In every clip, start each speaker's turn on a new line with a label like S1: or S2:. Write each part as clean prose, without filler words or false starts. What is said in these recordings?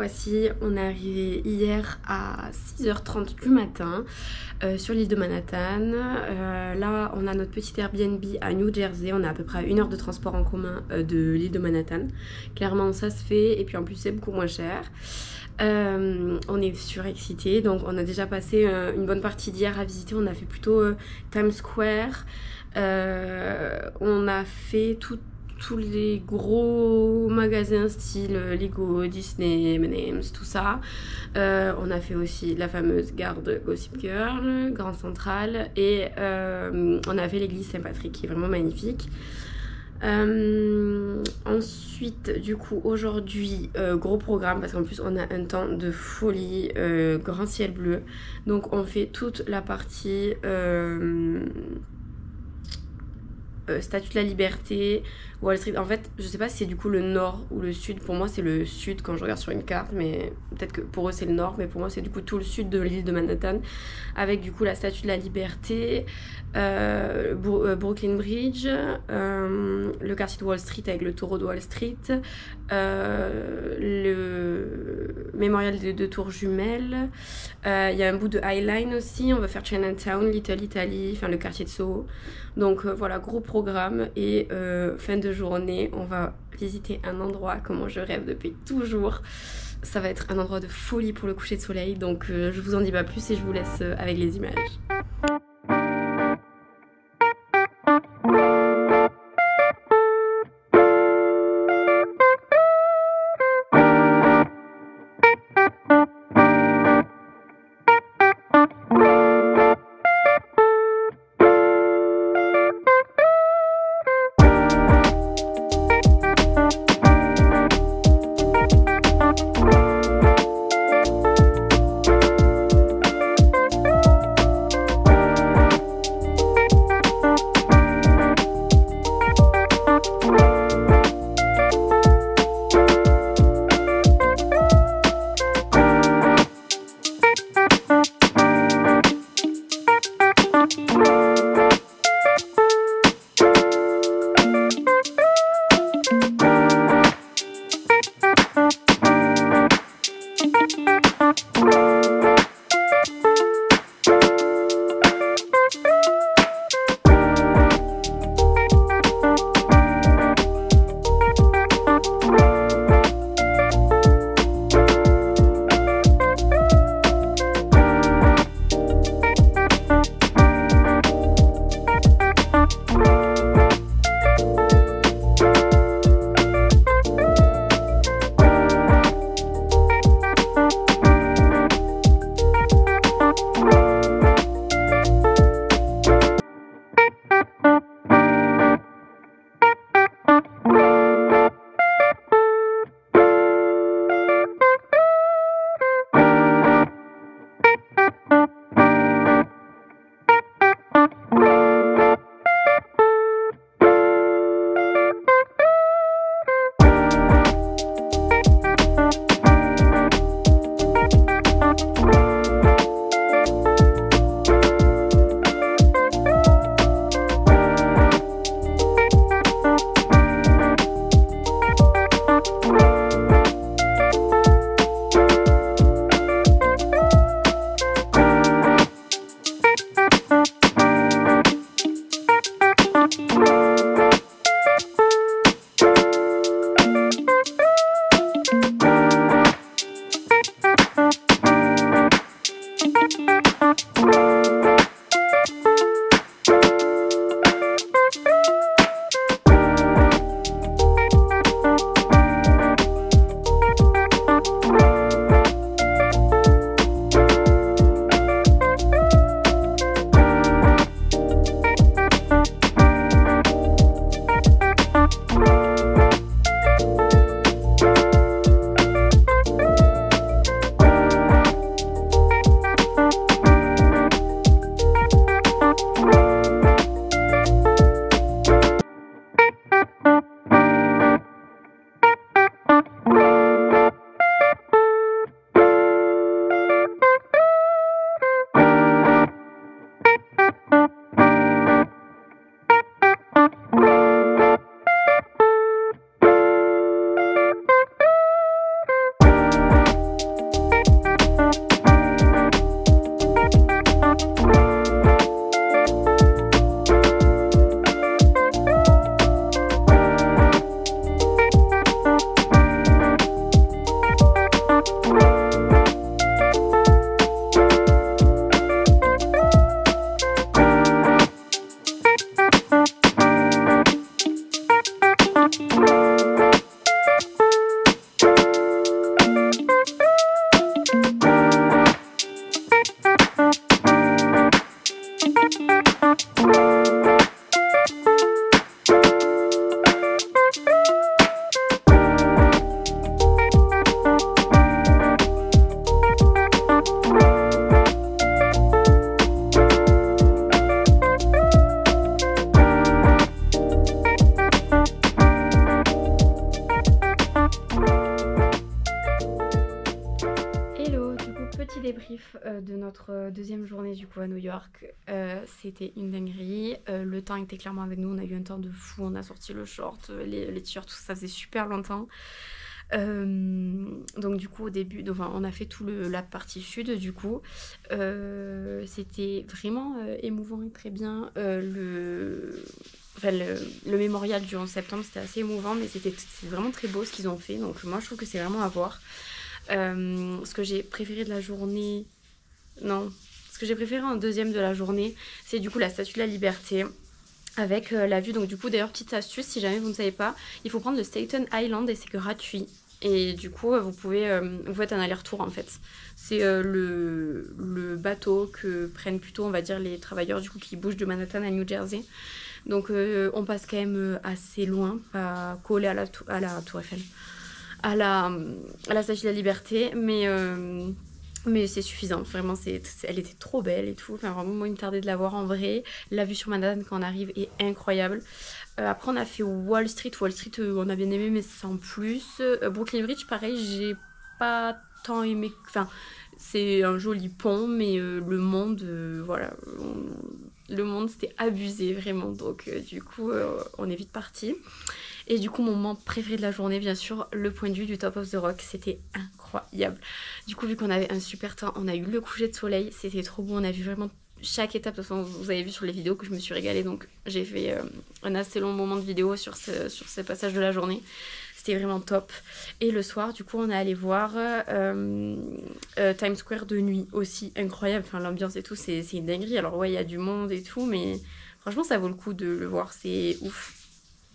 S1: fois-ci, on est arrivé hier à 6h30 du matin sur l'île de Manhattan. Là, on a notre petit Airbnb à New Jersey. On est à peu près à 1 heure de transport en commun de l'île de Manhattan. Clairement, ça se fait et puis en plus, c'est beaucoup moins cher. On est surexcités, donc on a déjà passé une bonne partie d'hier à visiter. On a fait plutôt Times Square. On a fait tous les gros magasins style Lego, Disney, M&M's, tout ça. On a fait aussi la fameuse gare de Gossip Girl, Grand Central, et on a fait l'église Saint-Patrick qui est vraiment magnifique. Ensuite, du coup, aujourd'hui, gros programme parce qu'en plus on a un temps de folie, grand ciel bleu. Donc on fait toute la partie Statue de la Liberté, Wall Street. En fait, je sais pas si c'est du coup le nord ou le sud. Pour moi, c'est le sud quand je regarde sur une carte, mais peut-être que pour eux c'est le nord, mais pour moi c'est du coup tout le sud de l'île de Manhattan, avec du coup la Statue de la Liberté, Brooklyn Bridge, le quartier de Wall Street avec le taureau de Wall Street, le mémorial des deux tours jumelles. Il y a un bout de High Line aussi. On va faire Chinatown, Little Italy, enfin le quartier de Soho. Donc voilà, gros programme. Et fin de journée, on va visiter un endroit comment je rêve depuis toujours. Ça va être un endroit de folie pour le coucher de soleil. Donc je vous en dis pas plus et je vous laisse avec les images. De notre deuxième journée du coup à New York, c'était une dinguerie. Le temps était clairement avec nous, on a eu un temps de fou, on a sorti le short, les t-shirts, tout ça, ça faisait super longtemps. Donc du coup au début, enfin, on a fait tout la partie sud du coup. C'était vraiment émouvant et très bien. Le mémorial du 11 septembre, c'était assez émouvant, mais c'est vraiment très beau ce qu'ils ont fait, donc moi je trouve que c'est vraiment à voir. Ce que j'ai préféré de la journée, ce que j'ai préféré en deuxième de la journée, c'est du coup la Statue de la Liberté avec la vue. Donc du coup, d'ailleurs, petite astuce, si jamais vous ne savez pas, il faut prendre le Staten Island et c'est gratuit. Et du coup, vous faites un aller-retour en fait. C'est le bateau que prennent plutôt, on va dire, les travailleurs du coup qui bougent de Manhattan à New Jersey. Donc on passe quand même assez loin, pas collé à la Tour Eiffel, à la Statue de la Liberté, mais c'est suffisant, vraiment, elle était trop belle et tout, enfin vraiment moi il me tardait de la voir en vrai. La vue sur Manhattan quand on arrive est incroyable. Après on a fait Wall Street, on a bien aimé mais sans plus. Brooklyn Bridge pareil, j'ai pas tant aimé, enfin c'est un joli pont mais le monde, voilà, le monde c'était abusé vraiment, donc du coup on est vite parti. Et du coup, mon moment préféré de la journée, bien sûr, le point de vue du Top of the Rock, c'était incroyable. Du coup, vu qu'on avait un super temps, on a eu le coucher de soleil, c'était trop beau, on a vu vraiment chaque étape. De toute façon, vous avez vu sur les vidéos que je me suis régalée, donc j'ai fait un assez long moment de vidéo sur ces passages de la journée. C'était vraiment top. Et le soir, du coup, on est allé voir Times Square de nuit aussi, incroyable. Enfin, l'ambiance et tout, c'est une dinguerie. Alors ouais, il y a du monde et tout, mais franchement, ça vaut le coup de le voir, c'est ouf.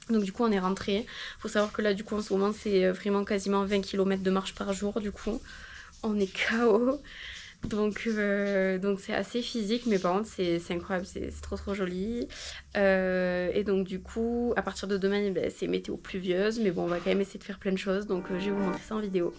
S1: Donc du coup on est rentré. Faut savoir que là du coup en ce moment c'est vraiment quasiment 20 km de marche par jour, du coup on est KO. Donc c'est assez physique, mais par contre c'est incroyable, c'est trop joli. Et donc du coup à partir de demain c'est météo pluvieuse, mais bon on va quand même essayer de faire plein de choses, donc je vais vous montrer ça en vidéo.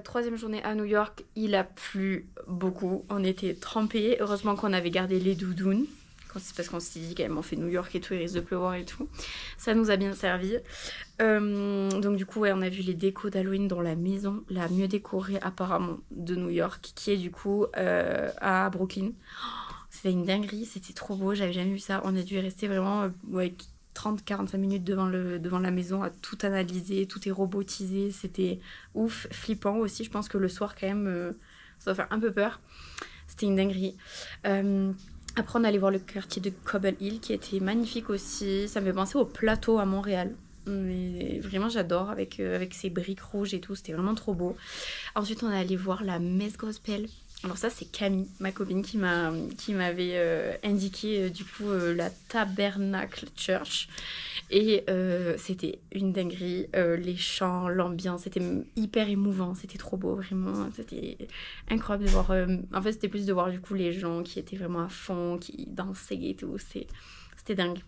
S1: Troisième journée à New York, il a plu beaucoup, on était trempés, heureusement qu'on avait gardé les doudounes, c'est parce qu'on s'est dit quand même on fait New York et tout, il risque de pleuvoir et tout, ça nous a bien servi. Donc du coup ouais, on a vu les décos d'Halloween dans la maison la mieux décorée apparemment de New York, qui est du coup à Brooklyn. C'était une dinguerie, c'était trop beau, j'avais jamais vu ça, on a dû y rester vraiment 30-45 minutes devant la maison à tout analyser, tout est robotisé, c'était ouf, flippant aussi. Je pense que le soir, quand même, ça va faire un peu peur. C'était une dinguerie. Après, on allait voir le quartier de Cobble Hill qui était magnifique aussi. Ça me fait penser au plateau à Montréal. Mais vraiment, j'adore avec ces briques rouges et tout. C'était vraiment trop beau. Ensuite, on est allé voir la messe gospel. Alors ça, c'est Camille, ma copine, qui m'avait indiqué du coup la Tabernacle Church. Et c'était une dinguerie. Les chants, l'ambiance, c'était hyper émouvant. C'était trop beau, vraiment. C'était incroyable de voir... en fait, c'était plus de voir du coup les gens qui étaient vraiment à fond, qui dansaient et tout. C'était dingue.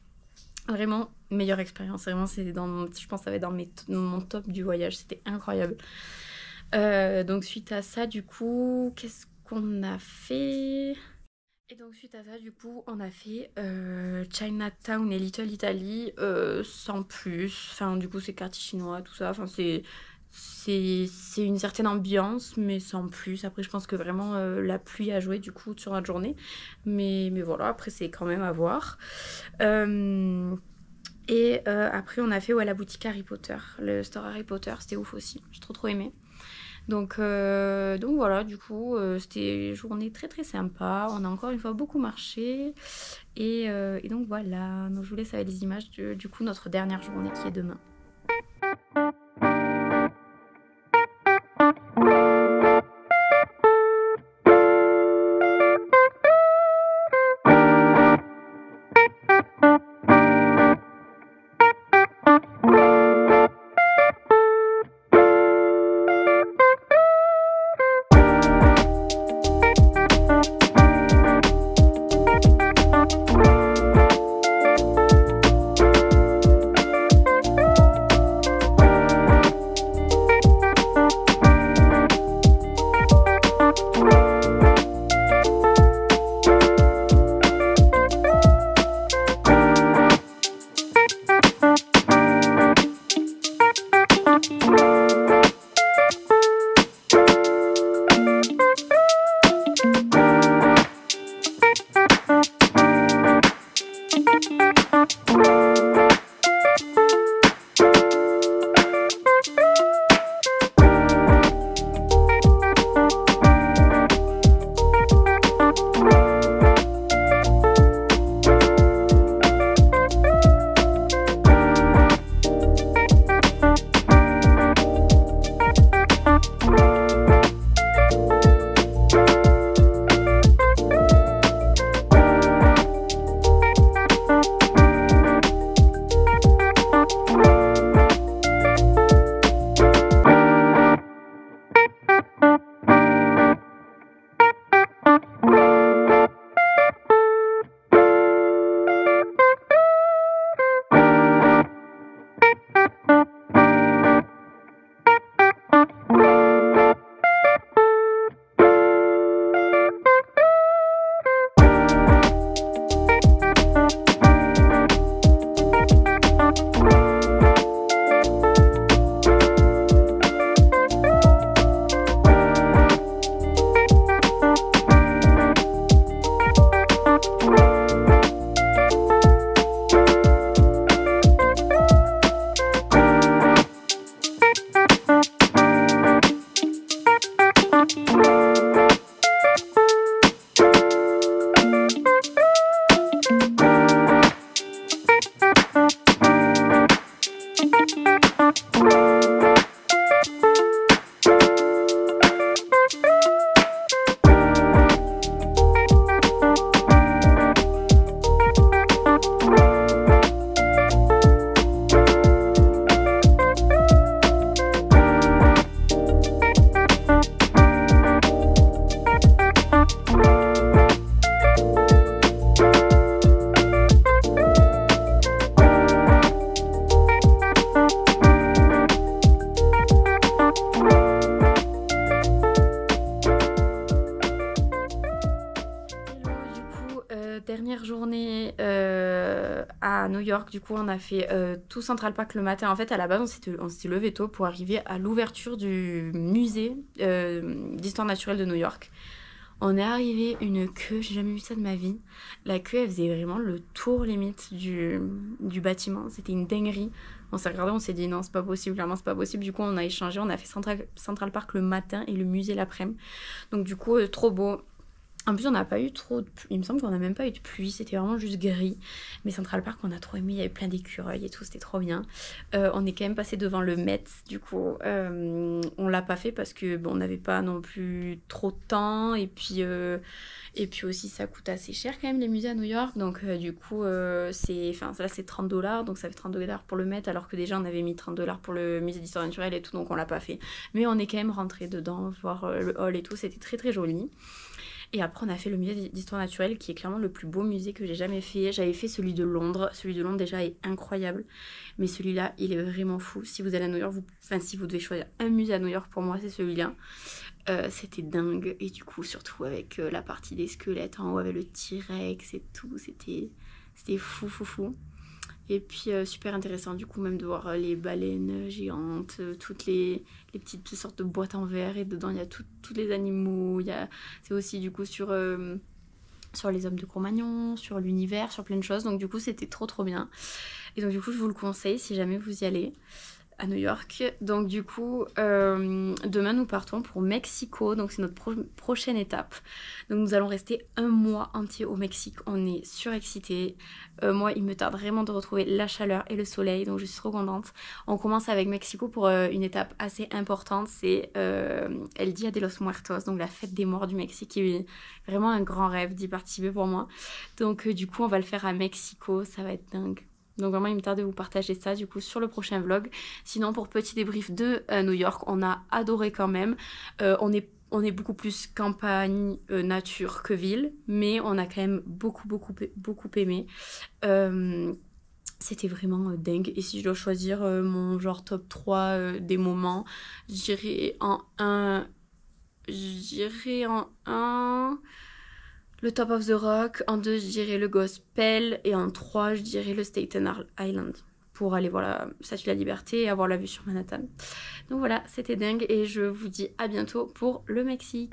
S1: Vraiment, meilleure expérience. Vraiment, je pense que ça va être dans mon top du voyage. C'était incroyable. Donc, suite à ça, du coup, qu'est-ce qu'on a fait? Et donc, suite à ça, du coup, on a fait Chinatown et Little Italy sans plus. Enfin, du coup, c'est quartier chinois, tout ça. Enfin, c'est une certaine ambiance, mais sans plus. Après, je pense que vraiment la pluie a joué, du coup, sur notre journée. Mais voilà, après, c'est quand même à voir. Après, on a fait la boutique Harry Potter, le store Harry Potter, c'était ouf aussi, j'ai trop aimé. Donc voilà, du coup, c'était une journée très très sympa. On a encore une fois beaucoup marché. Et donc voilà, donc, je vous laisse avec les images de du coup notre dernière journée qui est demain. Dernière journée à New York, du coup on a fait tout Central Park le matin. En fait à la base on s'était levé tôt pour arriver à l'ouverture du musée d'histoire naturelle de New York.
S2: On est arrivé, une queue, j'ai jamais vu ça de ma vie. La queue, elle faisait vraiment le tour limite du bâtiment. C'était une dinguerie. On s'est regardé, on s'est dit non, c'est pas possible, clairement c'est pas possible. Du coup, on a échangé, on a fait Central Park le matin et le musée l'après-midi. Donc du coup, trop beau. En plus, on n'a pas eu trop de pluie. Il me semble qu'on n'a même pas eu de pluie. C'était vraiment juste gris. Mais Central Park, on a trop aimé. Il y avait plein d'écureuils et tout. C'était trop bien. On est quand même passé devant le Met. Du coup, on l'a pas fait parce que bon, on n'avait pas non plus trop de temps. Et puis aussi, ça coûte assez cher quand même les musées à New York. Donc du coup, là, c'est 30 $. Donc ça fait 30 $ pour le Met. Alors que déjà, on avait mis 30 $ pour le musée d'histoire naturelle et tout. Donc on l'a pas fait. Mais on est quand même rentré dedans, voir le hall et tout. C'était très très joli. Et après, on a fait le musée d'histoire naturelle, qui est clairement le plus beau musée que j'ai jamais fait. J'avais fait celui de Londres. Celui de Londres, déjà, est incroyable. Mais celui-là, il est vraiment fou. Si vous allez à New York, si vous devez choisir un musée à New York, pour moi, c'est celui-là. C'était dingue. Et du coup, surtout avec la partie des squelettes en haut, avec le T-Rex et tout. C'était fou, fou, fou. Et puis super intéressant du coup même de voir les baleines géantes, toutes les petites sortes de boîtes en verre et dedans il y a tous les animaux. C'est aussi du coup sur les hommes de Cro-Magnon, sur l'univers, sur plein de choses. Donc du coup c'était trop trop bien. Et donc du coup je vous le conseille si jamais vous y allez à New York. Donc du coup, demain nous partons pour Mexico, donc c'est notre prochaine étape. Donc nous allons rester un mois entier au Mexique, on est surexcités. Moi il me tarde vraiment de retrouver la chaleur et le soleil, donc je suis trop contente. On commence avec Mexico pour une étape assez importante, c'est El Dia de los Muertos, donc la fête des morts du Mexique, qui est vraiment un grand rêve d'y participer pour moi. Donc du coup on va le faire à Mexico, ça va être dingue. Donc vraiment, il me tarde de vous partager ça du coup sur le prochain vlog. Sinon, pour petit débrief de New York, on a adoré quand même. On est beaucoup plus campagne, nature que ville, mais on a quand même beaucoup aimé. C'était vraiment dingue. Et si je dois choisir mon genre top 3 des moments, j'irais en 1... le Top of the Rock, en 2 je dirais le Gospel et en 3 je dirais le Staten Island pour aller voir la Statue de la Liberté et avoir la vue sur Manhattan. Donc voilà, c'était dingue et je vous dis à bientôt pour le Mexique.